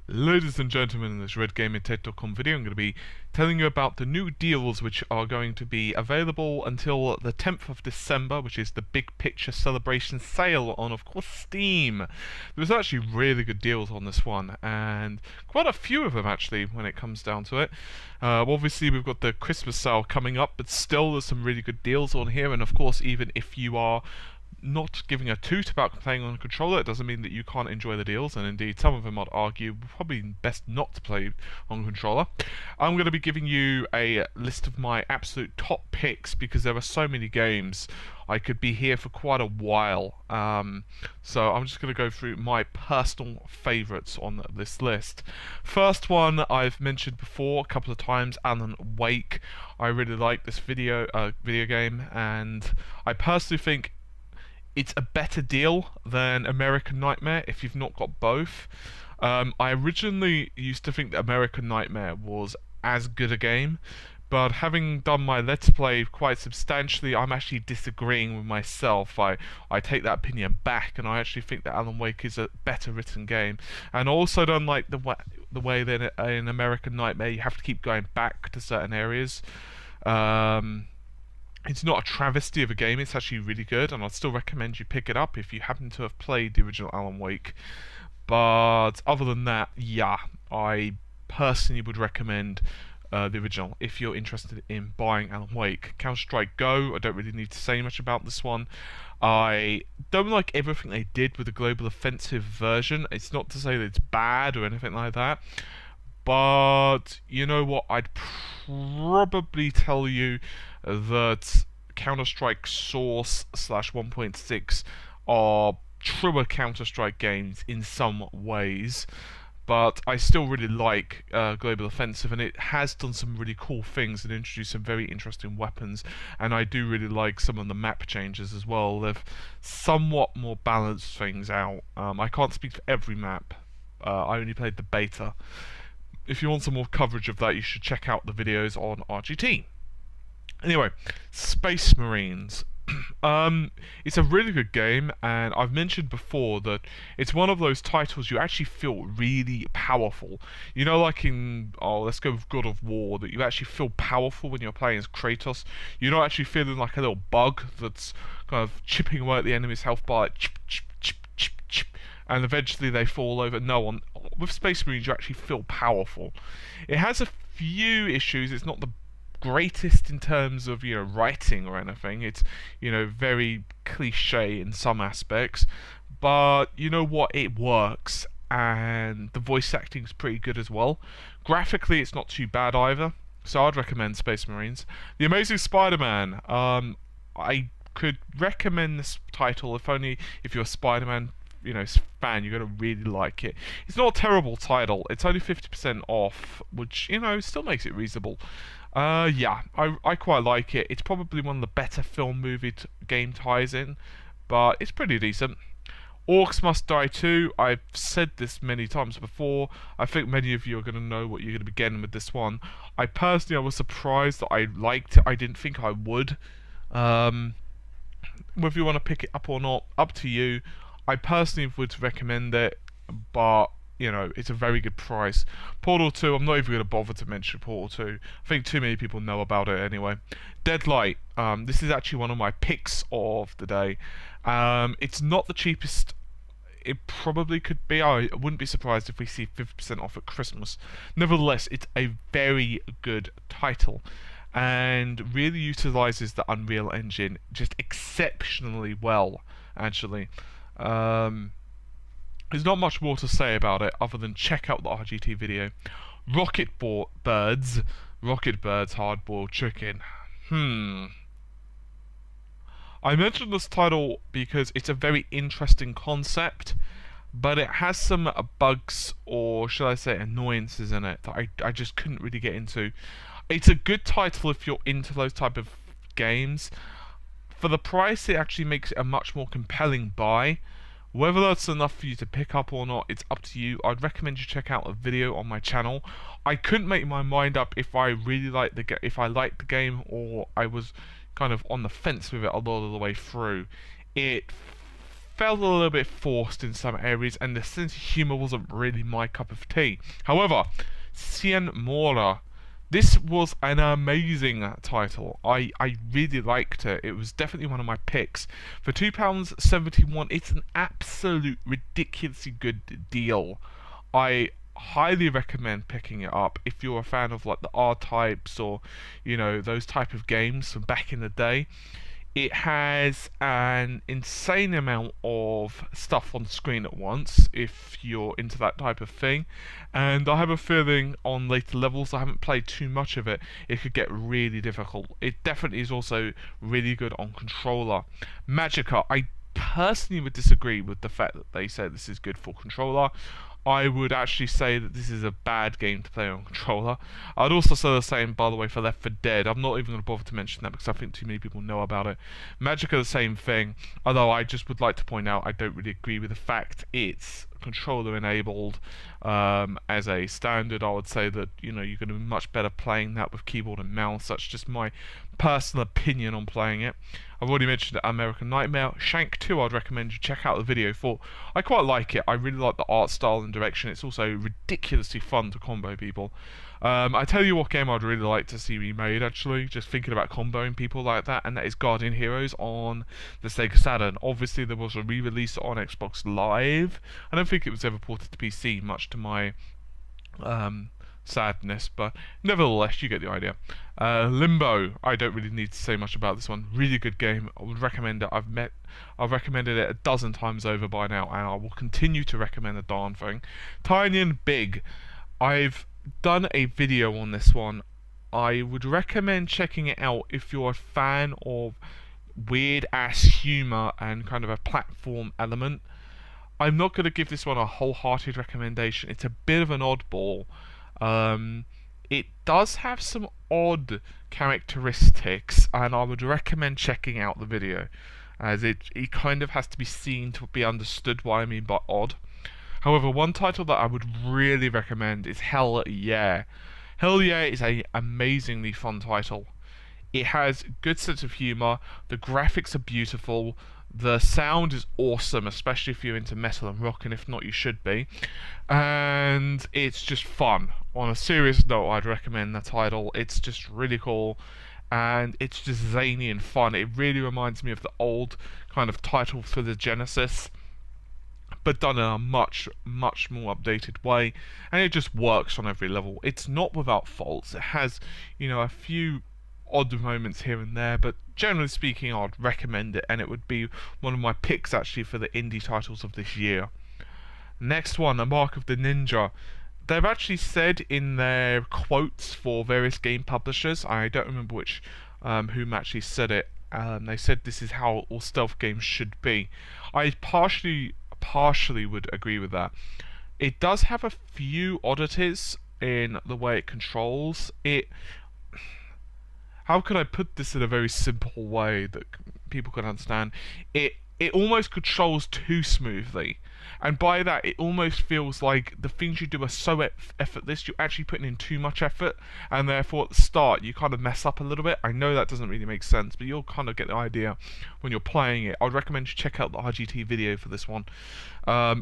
Ladies and gentlemen, in this RedGamingTech.com video, I'm going to be telling you about the new deals which are going to be available until the 10th of December, which is the Big Picture Celebration sale on, of course, Steam. There's actually really good deals on this one, and quite a few of them actually when it comes down to it. Obviously, we've got the Christmas sale coming up, but still there's some really good deals on here, and of course, even if you are not giving a toot about playing on a controller, it doesn't mean that you can't enjoy the deals, and indeed some of them I'd argue probably best not to play on controller. I'm going to be giving you a list of my absolute top picks because there are so many games. I could be here for quite a while, so I'm just going to go through my personal favourites on this list. First one I've mentioned before a couple of times, Alan Wake. I really like this video game, and I personally think it's a better deal than American Nightmare if you've not got both. I originally used to think that American Nightmare was as good a game, but having done my Let's Play quite substantially, I'm actually disagreeing with myself. I take that opinion back, and I actually think that Alan Wake is a better written game. And also don't like the way that in American Nightmare you have to keep going back to certain areas. It's not a travesty of a game, it's actually really good, and I'd still recommend you pick it up if you happen to have played the original Alan Wake. But other than that, yeah, I personally would recommend the original if you're interested in buying Alan Wake. Counter-Strike Go, I don't really need to say much about this one. I don't like everything they did with the Global Offensive version. It's not to say that it's bad or anything like that, but you know what, I'd probably tell you that Counter-Strike Source / 1.6 are truer Counter-Strike games in some ways, but I still really like Global Offensive, and it has done some really cool things and introduced some very interesting weapons, and I do really like some of the map changes as well. They've somewhat more balanced things out. I can't speak for every map. I only played the beta. If you want some more coverage of that, you should check out the videos on RGT. Anyway, Space Marines. It's a really good game, and I've mentioned before that it's one of those titles you actually feel really powerful. You know, like in, let's go with God of War, that you actually feel powerful when you're playing as Kratos. You're not actually feeling like a little bug that's kind of chipping away at the enemy's health bar, like chip, chip, chip, chip, chip, and eventually they fall over. No, with Space Marines you actually feel powerful. It has a few issues. It's not the greatest in terms of, you know, writing or anything. It's, you know, very cliche in some aspects, but you know what, it works, and the voice acting is pretty good as well. Graphically it's not too bad either, so I'd recommend Space Marines. The Amazing Spider-Man, I could recommend this title if only if you're a Spider-Man, you know, fan. You're gonna really like it. It's not a terrible title. It's only 50% off, which, you know, still makes it reasonable. Yeah, I quite like it. It's probably one of the better film movie game ties in, but it's pretty decent. Orcs Must Die 2, I've said this many times before. I think many of you are going to know what you're going to be getting with this one. I was surprised that I liked it. I didn't think I would. Whether you want to pick it up or not, up to you. I personally would recommend it, but you know, it's a very good price. Portal 2, I'm not even going to bother to mention Portal 2. I think too many people know about it anyway. Deadlight, this is actually one of my picks of the day. It's not the cheapest. It probably could be. I wouldn't be surprised if we see 50% off at Christmas. Nevertheless, it's a very good title, and really utilises the Unreal Engine just exceptionally well, actually. There's not much more to say about it other than check out the RGT video. Rocket Birds Hard-Boiled Chicken. I mentioned this title because it's a very interesting concept, but it has some bugs, or should I say annoyances in it, that I just couldn't really get into. It's a good title if you're into those type of games. For the price, it actually makes it a much more compelling buy. Whether that's enough for you to pick up or not, it's up to you. I'd recommend you check out a video on my channel. I couldn't make my mind up if I really liked the game, or I was kind of on the fence with it a lot of the way through. It felt a little bit forced in some areas, and the sense of humour wasn't really my cup of tea. However, Cien Mora, this was an amazing title. I really liked it. It was definitely one of my picks. For £2.71, it's an absolute ridiculously good deal. I highly recommend picking it up if you're a fan of like the R-Types or, you know, those type of games from back in the day. It has an insane amount of stuff on screen at once if you're into that type of thing, and I have a feeling on later levels, I haven't played too much of it, it could get really difficult. It definitely is also really good on controller. Magicka, I personally would disagree with the fact that they say this is good for controller. I would actually say that this is a bad game to play on controller. I'd also say the same, by the way, for Left 4 Dead. I'm not even going to bother to mention that because I think too many people know about it. Magicka, the same thing, although I just would like to point out I don't really agree with the fact it's controller enabled. As a standard, I would say that, you know, you're going to be much better playing that with keyboard and mouse. That's just my personal opinion on playing it. I've already mentioned American Nightmare. Shank 2, I'd recommend you check out the video for. I quite like it. I really like the art style and direction. It's also ridiculously fun to combo people. I tell you what game I'd really like to see remade, actually, just thinking about comboing people like that, and that is Guardian Heroes on the Sega Saturn. Obviously, there was a re-release on Xbox Live. I don't think it was ever ported to PC, much to my sadness, but nevertheless, you get the idea. Limbo, I don't really need to say much about this one. Really good game. I would recommend it. I've recommended it a dozen times over by now, and I will continue to recommend the darn thing. Tiny and Big, I've done a video on this one. I would recommend checking it out if you're a fan of weird ass humor and kind of a platform element. I'm not going to give this one a wholehearted recommendation. It's a bit of an oddball. It does have some odd characteristics, and I would recommend checking out the video, as it kind of has to be seen to be understood what I mean by odd. However, one title that I would really recommend is Hell Yeah. Hell Yeah is an amazingly fun title. It has good sense of humour, the graphics are beautiful, the sound is awesome, especially if you're into metal and rock, and if not, you should be. And it's just fun. On a serious note, I'd recommend the title. It's just really cool, and it's just zany and fun. It really reminds me of the old kind of title for the Genesis, but done in a much, much more updated way, and it just works on every level. It's not without faults. It has, you know, a few odd moments here and there, but generally speaking, I'd recommend it, and it would be one of my picks actually for the indie titles of this year. Next one, A Mark of the Ninja. They've actually said in their quotes for various game publishers, I don't remember which whom actually said it, they said this is how all stealth games should be. I partially would agree with that. It does have a few oddities in the way it controls it. How can I put this in a very simple way that people can understand? It almost controls too smoothly, and by that it almost feels like the things you do are so effortless, you're actually putting in too much effort, and therefore at the start you kind of mess up a little bit. I know that doesn't really make sense, but you'll kind of get the idea when you're playing it. I'd recommend you check out the RGT video for this one.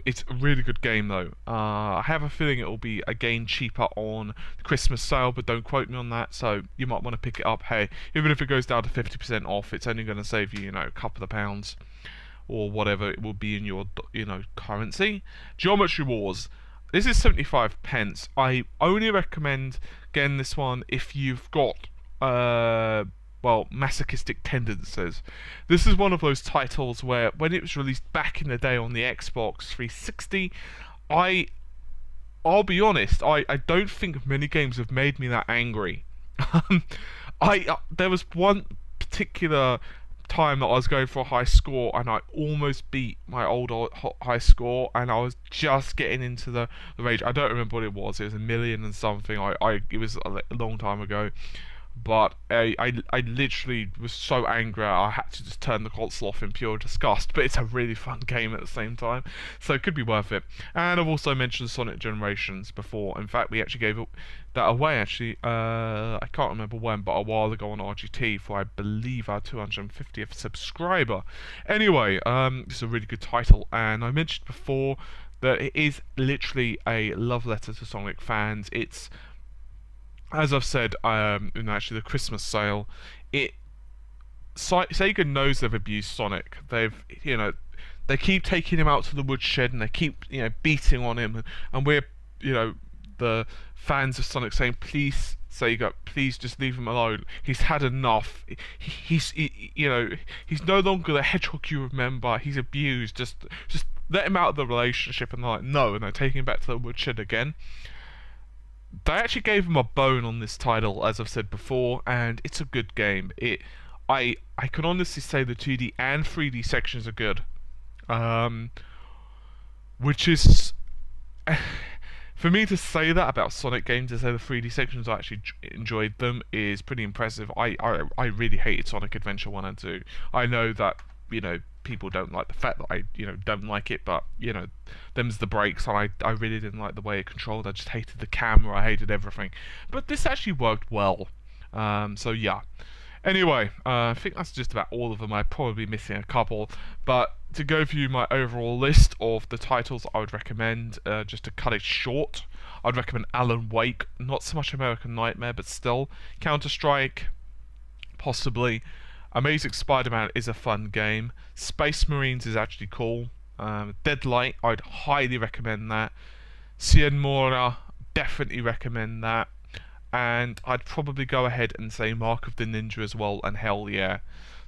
It's a really good game though. I have a feeling it will be again cheaper on the Christmas sale, but don't quote me on that, so you might want to pick it up. Hey, even if it goes down to 50% off, it's only going to save you, you know, a couple of pounds or whatever it will be in your, you know, currency. Geometry Wars. This is 75 pence. I only recommend getting this one if you've got well, masochistic tendencies. This is one of those titles where when it was released back in the day on the Xbox 360, I'll be honest, I don't think many games have made me that angry. There was one particular time that I was going for a high score, and I almost beat my old high score, and I was just getting into the rage. I don't remember what it was. It was a million and something. It was a long time ago, but I literally was so angry I had to just turn the console off in pure disgust. But it's a really fun game at the same time, so it could be worth it. And I've also mentioned Sonic Generations before. In fact, we actually gave that away actually. I can't remember when, but a while ago on RGT for, I believe, our 250th subscriber. Anyway, it's a really good title, and I mentioned before that it is literally a love letter to Sonic fans. It's, as I've said, in actually the Christmas sale, Sega knows they've abused Sonic. They keep taking him out to the woodshed and they keep, beating on him, and we're, the fans of Sonic saying, please, Sega, please just leave him alone. He's had enough. He's no longer the hedgehog you remember. He's abused. Just let him out of the relationship. And they're like, no, and they're taking him back to the woodshed again. They actually gave him a bone on this title, as I've said before, and it's a good game. I can honestly say the 2D and 3D sections are good, which is for me to say that about Sonic games, to say the 3D sections, I actually enjoyed them, is pretty impressive. I really hated Sonic Adventure 1 and 2. I know that people don't like the fact that I don't like it, but them's the breaks, and I really didn't like the way it controlled. I just hated the camera, I hated everything. But this actually worked well. So yeah. Anyway, I think that's just about all of them. I'm probably missing a couple, but to go through my overall list of the titles I would recommend, just to cut it short, I'd recommend Alan Wake, not so much American Nightmare, but still. Counter-Strike, possibly. Amazing Spider-Man is a fun game. Space Marines is actually cool. Deadlight, I'd highly recommend that. Cien Mora, definitely recommend that. And I'd probably go ahead and say Mark of the Ninja as well, and hell yeah.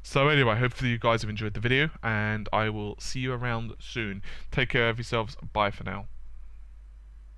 So anyway, hopefully you guys have enjoyed the video, and I will see you around soon. Take care of yourselves. Bye for now.